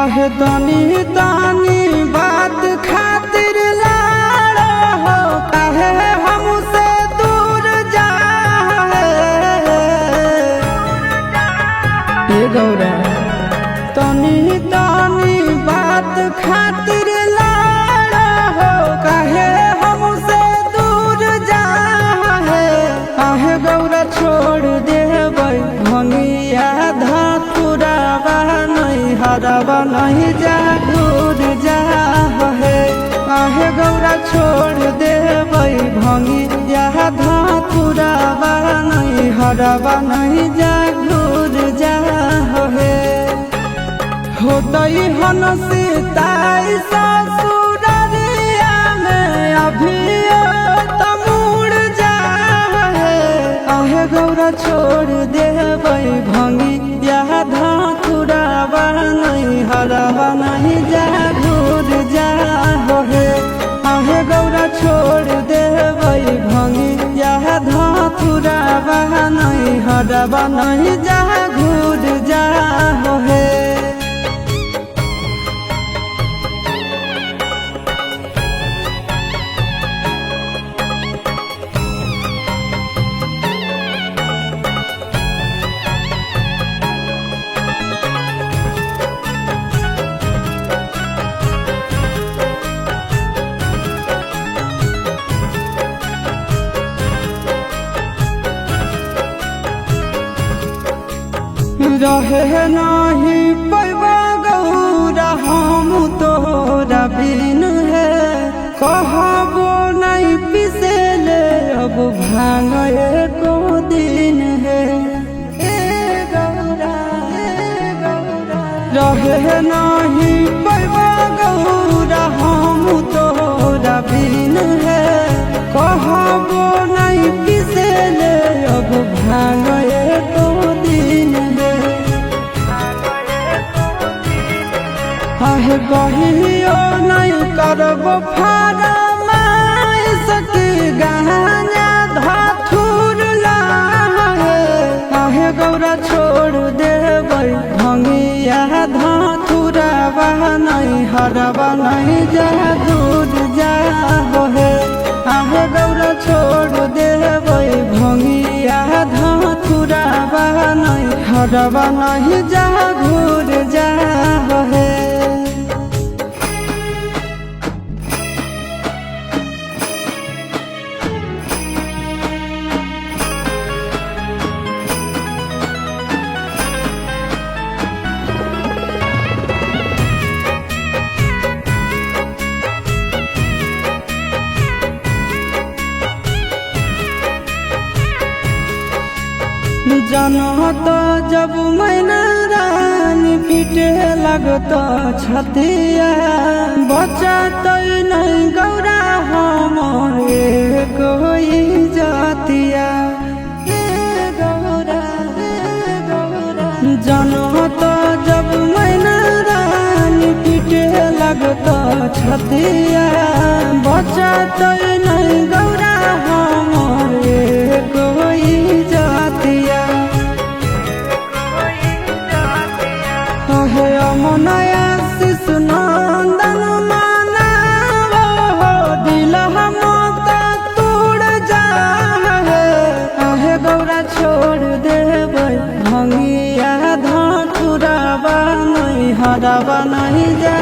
काहे तनी तनी बात खातिर लाड़ा हो, काहे हमसे दूर जाए ए गौरा। तनी तनी बात खातिर लाड़ा हो, काहे हमसे दूर जाए। काहे गौरा छोड़ देबै भंगिया धतुरावा नहीं हरावा नहीं जा दूर जा है। काहे गौरा छोड़ देबै भंगिया धतुरावा नहीं हरावा नहीं जा दूर जा है। होतई हन सीताई ससुररिया में अभी तमुड़ जा है। काहे गौरा छोड़ देबै भंगिया धतुरावा नहीं हरावा नहीं जा दूर जा है। काहे गौरा छोड़ देबै भंगिया धतुरावा नहीं हरावा नहीं जा घूर जा है। रहे नहीं पैबा गौरा हम तोरा बिन है। कहबो नहीं पिसे ले अब भांग एको दिन है। ए गौरा रहे नहीं पैबा गौरा हम तोरा बिन है। कहबो नहीं पिसे ले अब भांग एको दिन है। आहे कहियो नहीं करबो फरमाइश की गाना धतुर लाहे। आहे गौरा छोड़ देबै भंगिया धतुरावा नहीं हरावा नहीं जा दूर जा है। आहे गौरा छोड़ देबै भंगिया धतुरावा नहीं हरावा नहीं जा घूर जा है। जनत जब मैना रानी पीटे लगत छतिया। बच्चा तो नहीं गौरा हमारे कोई जातिया। जनत जब मैना रानी पीटे लगत छतिया। बच्चा तो नहीं गौरा हमारे कोई जातिया। अमनया शिशु नंदन मानव हो, दिल हम तोड़ जा है। काहे गौरा छोड़ देबै भंगिया धतुरावा नहीं हरावा नहीं जा